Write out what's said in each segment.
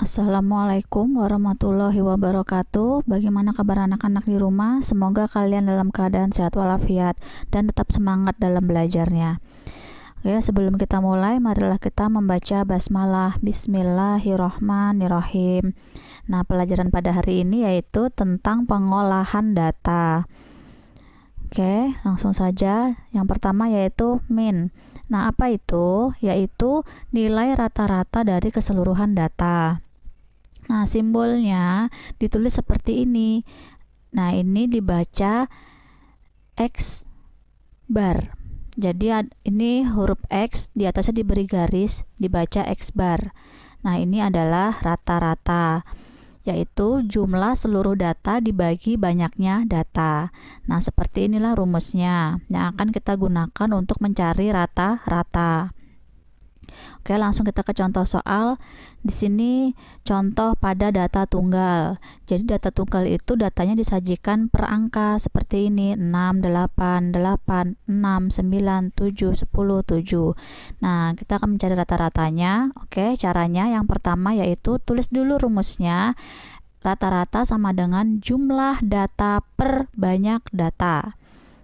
Assalamualaikum warahmatullahi wabarakatuh. Bagaimana kabar anak-anak di rumah? Semoga kalian dalam keadaan sehat walafiat dan tetap semangat dalam belajarnya. Oke, sebelum kita mulai, marilah kita membaca basmalah. Bismillahirrahmanirrahim. Nah, pelajaran pada hari ini yaitu tentang pengolahan data. Oke, langsung saja. Yang pertama yaitu min. Nah, apa itu? Yaitu nilai rata-rata dari keseluruhan data. Nah, simbolnya ditulis seperti ini. Nah, ini dibaca X bar. Jadi ini huruf X, di atasnya diberi garis, dibaca X bar. Nah, ini adalah rata-rata, yaitu jumlah seluruh data dibagi banyaknya data. Nah, seperti inilah rumusnya yang akan kita gunakan untuk mencari rata-rata. Oke, langsung kita ke contoh soal. Di sini contoh pada data tunggal. Jadi data tunggal itu datanya disajikan per angka seperti ini: 6, 8, 8, 6, 9, 7, 10, 7. Nah, kita akan mencari rata-ratanya. Oke, caranya yang pertama yaitu tulis dulu rumusnya. Rata-rata sama dengan jumlah data per banyak data.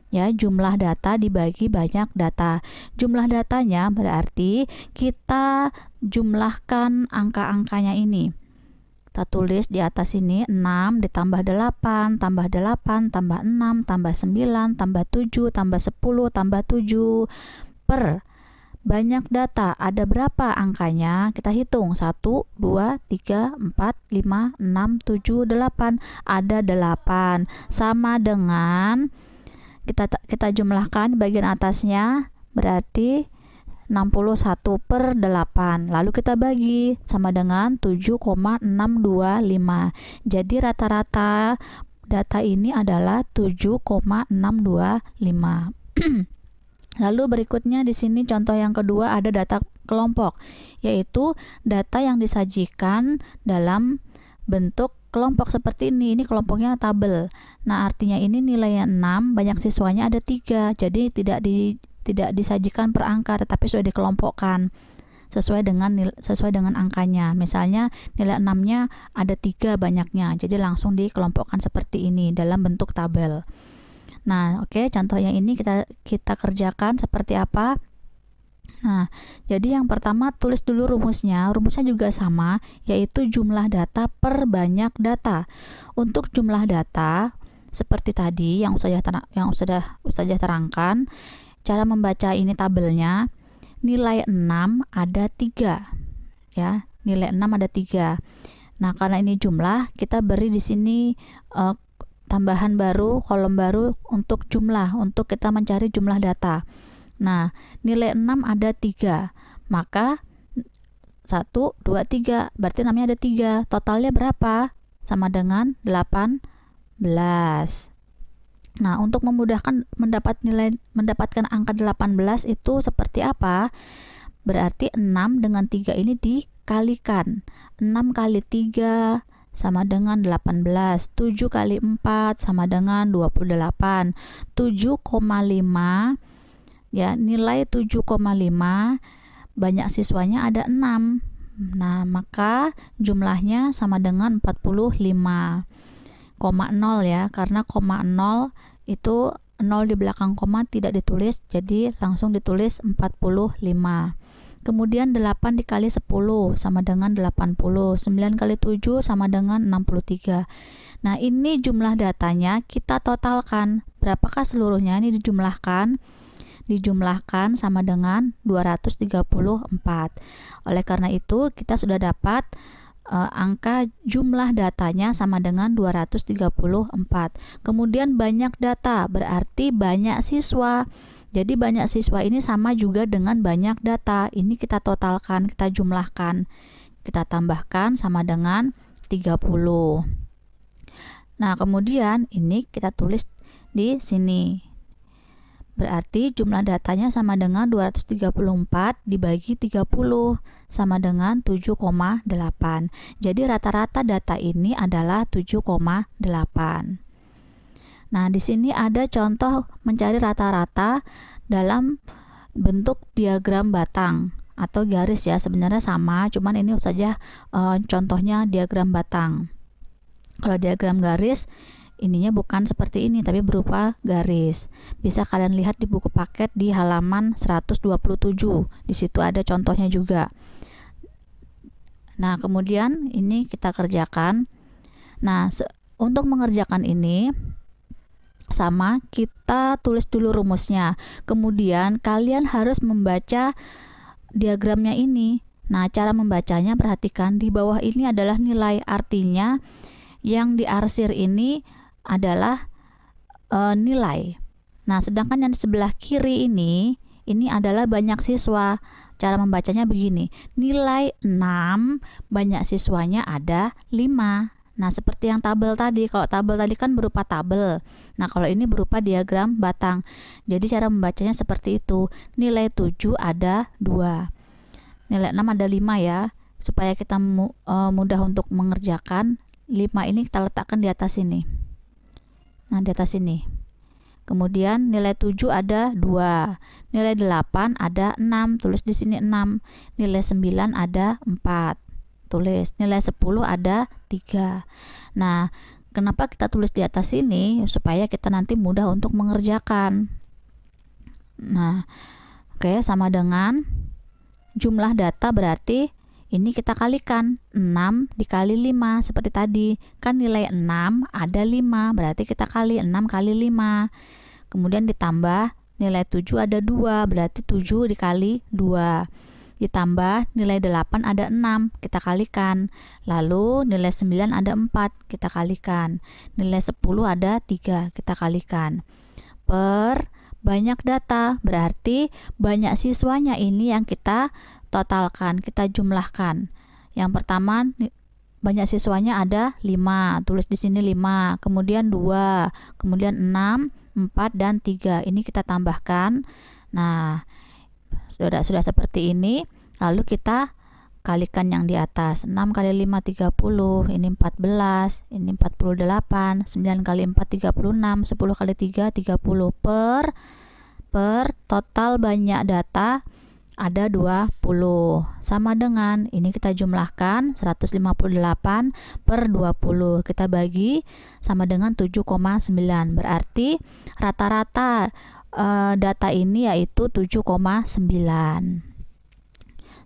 Ya, jumlah data dibagi banyak data. Jumlah datanya berarti kita jumlahkan angka-angkanya ini. Kita tulis di atas ini 6 ditambah 8, tambah 8, tambah 6, tambah 9, tambah 7, tambah 10, tambah 7 per banyak data. Ada berapa angkanya? Kita hitung. 1, 2, 3, 4, 5, 6, 7, 8. Ada 8. Sama dengan kita jumlahkan bagian atasnya, berarti 61 per 8. Lalu kita bagi, sama dengan 7,625. Jadi rata-rata data ini adalah 7,625. Lalu berikutnya di sini contoh yang kedua ada data kelompok, yaitu data yang disajikan dalam bentuk kelompok seperti ini. Ini kelompoknya tabel. Nah, artinya ini nilainya 6, banyak siswanya ada 3. Jadi tidak disajikan per angka, tetapi sudah dikelompokkan sesuai dengan angkanya. Misalnya nilai 6-nya ada 3 banyaknya. Jadi langsung dikelompokkan seperti ini dalam bentuk tabel. Nah, oke, contoh yang ini kita kerjakan seperti apa? Nah, jadi yang pertama tulis dulu rumusnya. Rumusnya juga sama, yaitu jumlah data per banyak data. Untuk jumlah data seperti tadi yang sudah terangkan, cara membaca ini tabelnya. Nilai 6 ada 3. Ya, nilai 6 ada 3. Nah, karena ini jumlah, kita beri di sini tambahan baru, kolom baru untuk jumlah, untuk kita mencari jumlah data. Nah, nilai 6 ada 3, maka 1, 2, 3, berarti namanya ada 3. Totalnya berapa? Sama dengan 18. Nah, untuk memudahkan mendapatkan angka 18 itu seperti apa? Berarti 6 dengan 3 ini dikalikan. 6 kali 3 sama dengan 18. 7 kali 4 sama dengan 28. 7,5. Ya, nilai 7,5, banyak siswanya ada 6. Nah, maka jumlahnya sama dengan 45. 0 ya, karena 0 itu 0 di belakang koma tidak ditulis, jadi langsung ditulis 45. Kemudian 8 dikali 10 sama dengan 80. 9 kali 7 sama dengan 63. Nah, ini jumlah datanya kita totalkan. Berapakah seluruhnya? Ini dijumlahkan sama dengan 234. Oleh karena itu, kita sudah dapat angka jumlah datanya sama dengan 234. Kemudian banyak data, berarti banyak siswa. Jadi banyak siswa ini sama juga dengan banyak data. Ini kita totalkan, kita jumlahkan. Kita tambahkan sama dengan 30. Nah, kemudian ini kita tulis di sini. Berarti jumlah datanya sama dengan 234 dibagi 30 sama dengan 7,8. Jadi rata-rata data ini adalah 7,8. Nah, di sini ada contoh mencari rata-rata dalam bentuk diagram batang. atau garis ya, sebenarnya sama, cuman ini saja contohnya diagram batang. Kalau diagram garis ininya bukan seperti ini tapi berupa garis. Bisa kalian lihat di buku paket di halaman 127. Di situ ada contohnya juga. Nah, kemudian ini kita kerjakan. Nah, untuk mengerjakan ini sama, kita tulis dulu rumusnya. Kemudian kalian harus membaca diagramnya ini. Nah, cara membacanya perhatikan di bawah ini adalah nilai, artinya yang diarsir ini adalah nilai. Nah, sedangkan yang di sebelah kiri ini adalah banyak siswa. Cara membacanya begini, nilai 6, banyak siswanya ada 5. Nah, seperti yang tabel tadi. Kalau tabel tadi kan berupa tabel. Nah, kalau ini berupa diagram batang. Jadi cara membacanya seperti itu. Nilai 7 ada 2. Nilai 6 ada 5 ya. Supaya kita mudah untuk mengerjakan, 5 ini kita letakkan di atas sini. Nah, di atas sini. Kemudian nilai 7 ada 2. Nilai 8 ada 6. Tulis di sini 6. Nilai 9 ada 4. Tulis. Nilai 10 ada 3. Nah, kenapa kita tulis di atas sini? Supaya kita nanti mudah untuk mengerjakan. Nah, oke, sama dengan jumlah data, berarti ini kita kalikan 6 dikali 5 seperti tadi. Kan nilai 6 ada 5, berarti kita kali 6 kali 5. Kemudian ditambah nilai 7 ada 2, berarti 7 dikali 2. Ditambah nilai 8 ada 6, kita kalikan. Lalu nilai 9 ada 4, kita kalikan. Nilai 10 ada 3, kita kalikan. Per banyak data, berarti banyak siswanya ini yang kita totalkan, kita jumlahkan. Yang pertama, banyak siswanya ada 5, tulis di sini 5, kemudian 2, kemudian 6, 4, dan 3. Ini kita tambahkan. Nah, sudah seperti ini. Lalu kita kalikan yang di atas. 6 kali 5 30, ini 14, ini 48, 9 kali 4 36, 10 kali 3 30. Per total banyak data ada 20. Sama dengan ini kita jumlahkan 158 per 20. Kita bagi sama dengan 7,9. Berarti rata-rata data ini yaitu 7,9.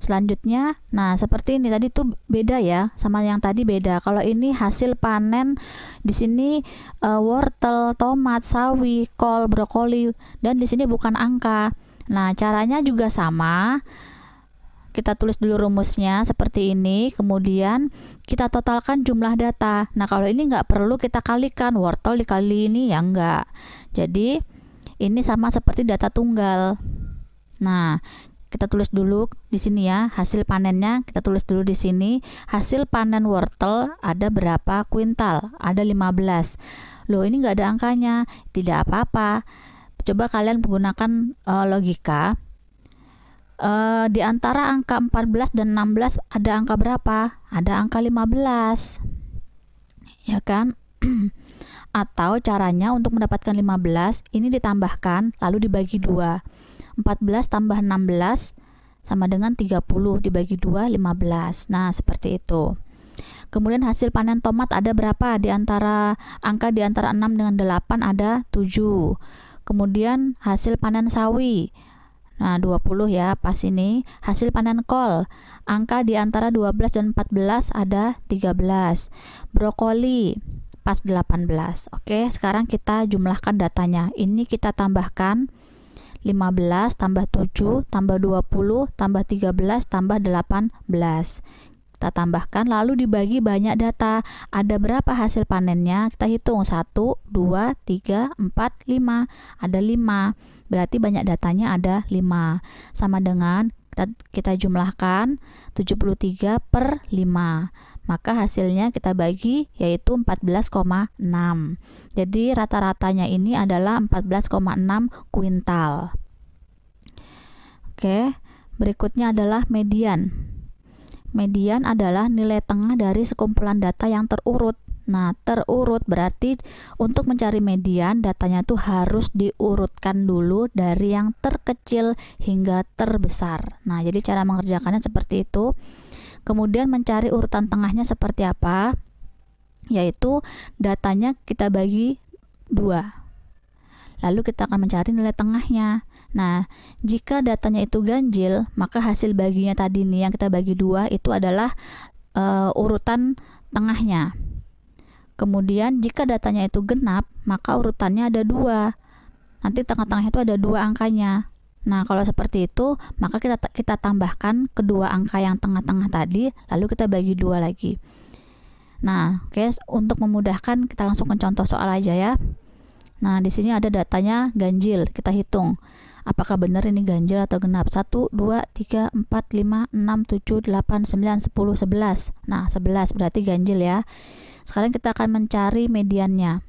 Selanjutnya, nah seperti ini tadi tuh beda ya, sama yang tadi beda. Kalau ini hasil panen di sini wortel, tomat, sawi, kol, brokoli, dan di sini bukan angka. Nah, caranya juga sama. Kita tulis dulu rumusnya seperti ini, kemudian kita totalkan jumlah data. Nah, kalau ini nggak perlu kita kalikan, wortel dikali ini ya enggak. Jadi ini sama seperti data tunggal. Nah, kita tulis dulu di sini ya, hasil panennya kita tulis dulu di sini. Hasil panen wortel ada berapa kuintal? Ada 15. Loh, ini nggak ada angkanya. Tidak apa-apa. Coba kalian menggunakan logika. Di antara angka 14 dan 16 ada angka berapa? Ada angka 15. Ya kan? Atau caranya untuk mendapatkan 15, ini ditambahkan lalu dibagi 2. 14 tambah 16 sama dengan 30, dibagi 2 15. Nah, seperti itu. Kemudian hasil panen tomat ada berapa? Di antara angka di antara 6 dengan 8 ada 7. Kemudian hasil panen sawi. Nah, 20 ya, pas ini. Hasil panen kol. Angka di antara 12 dan 14 ada 13. Brokoli pas 18. Oke, sekarang kita jumlahkan datanya. Ini kita tambahkan 15 tambah 7 tambah 20 tambah 13 tambah 18. Kita tambahkan lalu dibagi banyak data. Ada berapa hasil panennya? Kita hitung 1, 2, 3, 4, 5. Ada 5. Berarti banyak datanya ada 5. Sama dengan kita jumlahkan 73 per 5. Maka hasilnya kita bagi yaitu 14,6. Jadi rata-ratanya ini adalah 14,6 kuintal. Oke, berikutnya adalah median. Median adalah nilai tengah dari sekumpulan data yang terurut. Nah, terurut berarti untuk mencari median datanya tuh harus diurutkan dulu dari yang terkecil hingga terbesar. Nah, jadi cara mengerjakannya seperti itu. Kemudian mencari urutan tengahnya seperti apa? Yaitu datanya kita bagi 2. Lalu kita akan mencari nilai tengahnya. Nah, jika datanya itu ganjil, maka hasil baginya tadi nih yang kita bagi 2 itu adalah urutan tengahnya. Kemudian jika datanya itu genap, maka urutannya ada 2. Nanti tengah-tengahnya itu ada 2 angkanya. Nah, kalau seperti itu, maka kita tambahkan kedua angka yang tengah-tengah tadi, lalu kita bagi 2 lagi. Nah, oke, untuk memudahkan kita langsung ke contoh soal aja ya. Nah, di sini ada datanya ganjil, kita hitung. Apakah benar ini ganjil atau genap? 1, 2, 3, 4, 5, 6, 7, 8, 9, 10, 11. Nah, 11 berarti ganjil ya. Sekarang kita akan mencari mediannya.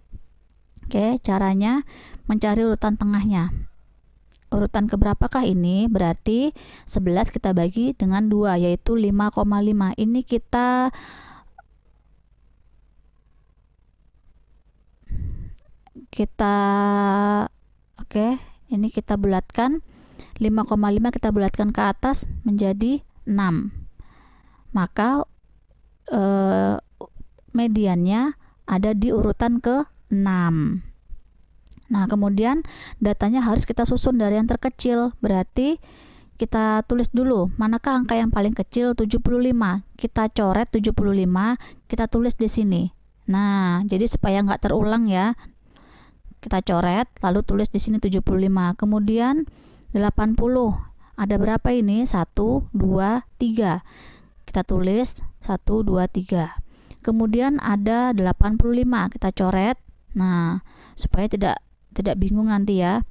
Oke, caranya mencari urutan tengahnya. Urutan keberapakah ini? Berarti 11 kita bagi dengan 2, yaitu 5,5. Ini kita ini kita bulatkan. 5,5 kita bulatkan ke atas menjadi 6. Maka mediannya ada di urutan ke-6. Nah, kemudian datanya harus kita susun dari yang terkecil. Berarti kita tulis dulu manakah angka yang paling kecil. 75. Kita coret 75, kita tulis di sini. Nah, jadi supaya nggak terulang ya, kita coret lalu tulis di sini 75. Kemudian 80. Ada berapa ini? 1, 2, 3. Kita tulis 1, 2, 3. Kemudian ada 85, kita coret. Nah, supaya tidak bingung nanti ya,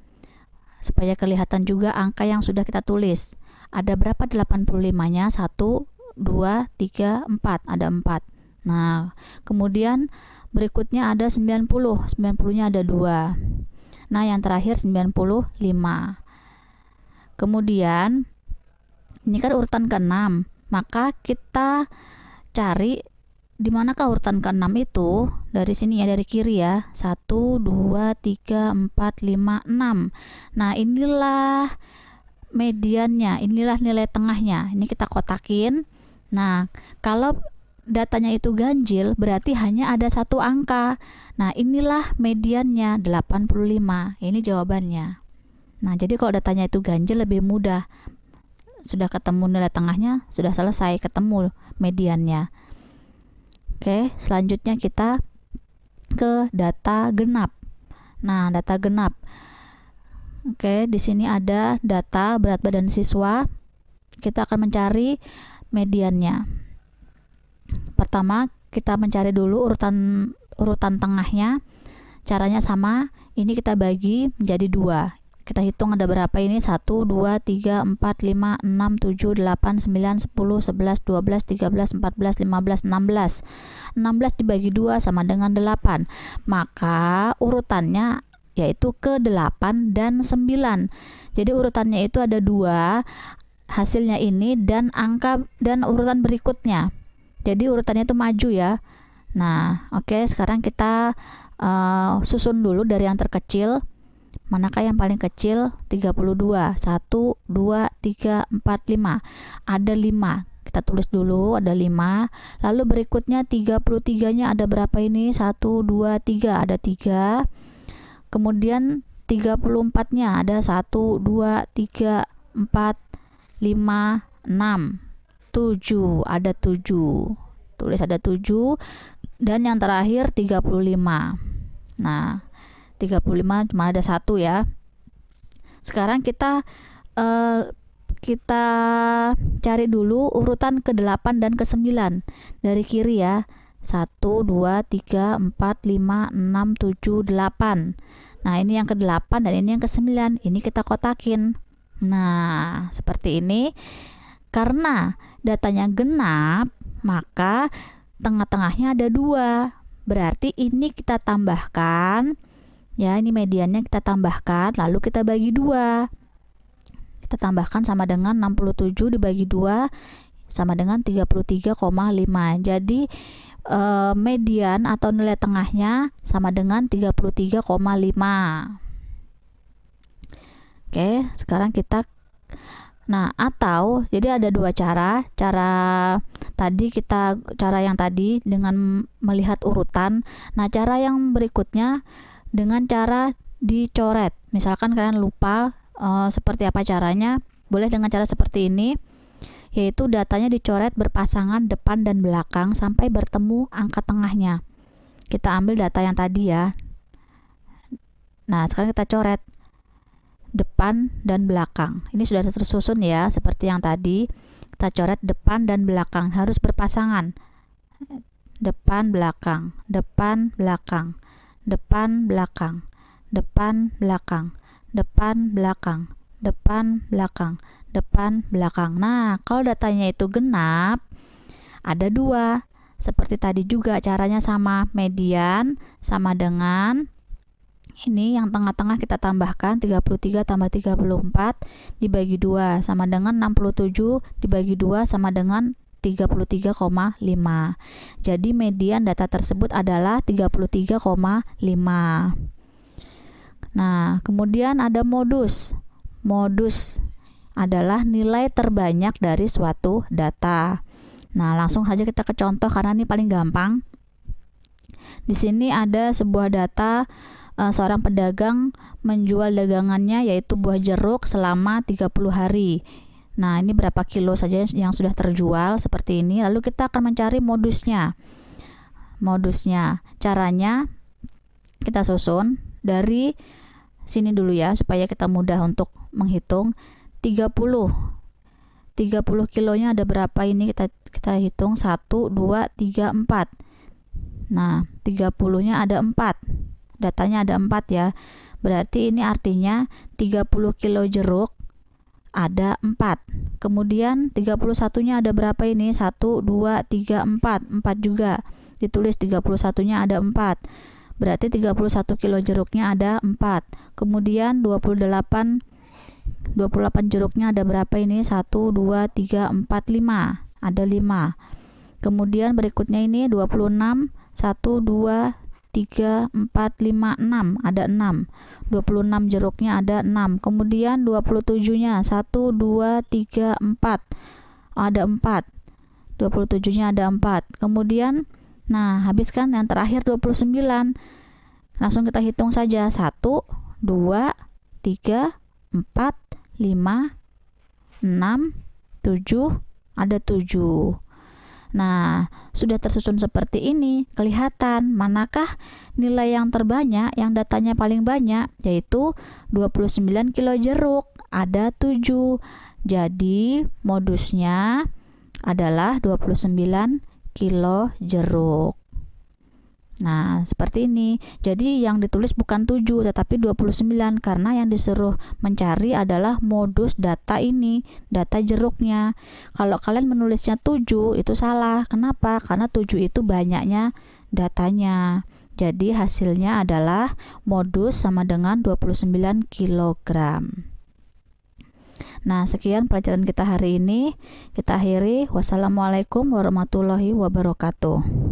supaya kelihatan juga angka yang sudah kita tulis. Ada berapa 85-nya? 1, 2, 3, 4. Ada 4. Nah, kemudian berikutnya ada 90. 90-nya ada 2. Nah, yang terakhir 95. Kemudian ini kan urutan ke-6, maka kita cari di manakah urutan ke-6 itu. Dari sini ya, dari kiri ya. 1, 2, 3, 4, 5, 6. Nah, inilah mediannya, inilah nilai tengahnya. Ini kita kotakin. Nah, kalau datanya itu ganjil, berarti hanya ada 1 angka. Nah, inilah mediannya, 85. Ini jawabannya. Nah, jadi kalau datanya itu ganjil lebih mudah. Sudah ketemu nilai tengahnya, sudah selesai, ketemu mediannya. Oke, selanjutnya kita ke data genap. Nah, data genap. Oke, di sini ada data berat badan siswa. Kita akan mencari mediannya. Pertama, kita mencari dulu urutan tengahnya. Caranya sama. Ini kita bagi menjadi 2. Kita hitung ada berapa ini? 1, 2, 3, 4, 5, 6, 7, 8, 9, 10, 11, 12, 13, 14, 15, 16. 16 dibagi 2 sama dengan 8. Maka urutannya yaitu ke-8 dan 9. Jadi urutannya itu ada 2, hasilnya ini dan angka dan urutan berikutnya. Jadi urutannya itu maju ya. Nah, oke, sekarang kita susun dulu dari yang terkecil. Manakah yang paling kecil? 32. 1, 2, 3, 4, 5. Ada 5. Kita tulis dulu ada 5. Lalu berikutnya 33-nya ada berapa ini? 1, 2, 3. Ada 3. Kemudian 34-nya ada 1, 2, 3, 4, 5, 6. 7. Ada 7. Tulis ada 7. Dan yang terakhir 35. Nah, 35 cuma ada 1 ya. Sekarang kita cari dulu urutan ke-8 dan ke-9 dari kiri ya. 1, 2, 3, 4, 5, 6, 7, 8. Nah, ini yang ke-8 dan ini yang ke-9. Ini kita kotakin. Nah, seperti ini. Karena datanya genap, maka tengah-tengahnya ada 2. Berarti ini kita tambahkan. Ya, ini mediannya kita tambahkan, lalu kita bagi 2. Kita tambahkan sama dengan 67 dibagi 2 sama dengan 33,5. Jadi median atau nilai tengahnya sama dengan 33,5. Oke, sekarang kita atau jadi ada dua cara. Cara yang tadi dengan melihat urutan. Nah, cara yang berikutnya dengan cara dicoret. Misalkan kalian lupa seperti apa caranya, boleh dengan cara seperti ini, yaitu datanya dicoret berpasangan depan dan belakang sampai bertemu angka tengahnya. Kita ambil data yang tadi ya. Nah, sekarang kita coret depan dan belakang. Ini sudah tersusun ya, seperti yang tadi. Kita coret depan dan belakang, harus berpasangan. Depan belakang, depan belakang, depan belakang, depan belakang, depan belakang, depan belakang, depan belakang. Nah, kalau datanya itu genap, ada dua. Seperti tadi juga caranya sama, median sama dengan ini yang tengah-tengah kita tambahkan 33 tambah 34 dibagi 2 sama dengan 67 dibagi 2 sama dengan 33,5. Jadi median data tersebut adalah 33,5. Nah, kemudian ada modus. Modus adalah nilai terbanyak dari suatu data. Nah, langsung saja kita ke contoh karena ini paling gampang. Di sini ada sebuah data seorang pedagang menjual dagangannya yaitu buah jeruk selama 30 hari. Nah, ini berapa kilo saja yang sudah terjual seperti ini. Lalu kita akan mencari modusnya. Caranya kita susun dari sini dulu ya supaya kita mudah untuk menghitung. 30 kilonya ada berapa ini, kita hitung 1, 2, 3, 4. Nah, 30-nya ada 4. Datanya ada 4 ya. Berarti ini artinya 30 kilo jeruk ada 4. Kemudian 31-nya ada berapa ini? 1, 2, 3, 4. 4 juga. Ditulis 31-nya ada 4. Berarti 31 kilo jeruknya ada 4. Kemudian 28 jeruknya ada berapa ini? 1, 2, 3, 4, 5. Ada 5. Kemudian berikutnya ini 26, 1, 2, 3, 4, 5, 6. Ada 6. 26 jeruknya ada 6. Kemudian 27-nya 1, 2, 3, 4. Ada 4. 27-nya ada 4. Kemudian habiskan yang terakhir 29. Langsung kita hitung saja. 1, 2, 3, 4, 5, 6, 7. Ada 7. Nah, sudah tersusun seperti ini, kelihatan manakah nilai yang terbanyak, yang datanya paling banyak, yaitu 29 kilo jeruk, ada 7. Jadi, modusnya adalah 29 kilo jeruk. Nah, seperti ini. Jadi yang ditulis bukan 7 tetapi 29 karena yang disuruh mencari adalah modus data ini, data jeruknya. Kalau kalian menulisnya 7 itu salah. Kenapa? Karena 7 itu banyaknya datanya. Jadi hasilnya adalah modus sama dengan 29 kilogram. Nah, sekian pelajaran kita hari ini. Kita akhiri. Wassalamualaikum warahmatullahi wabarakatuh.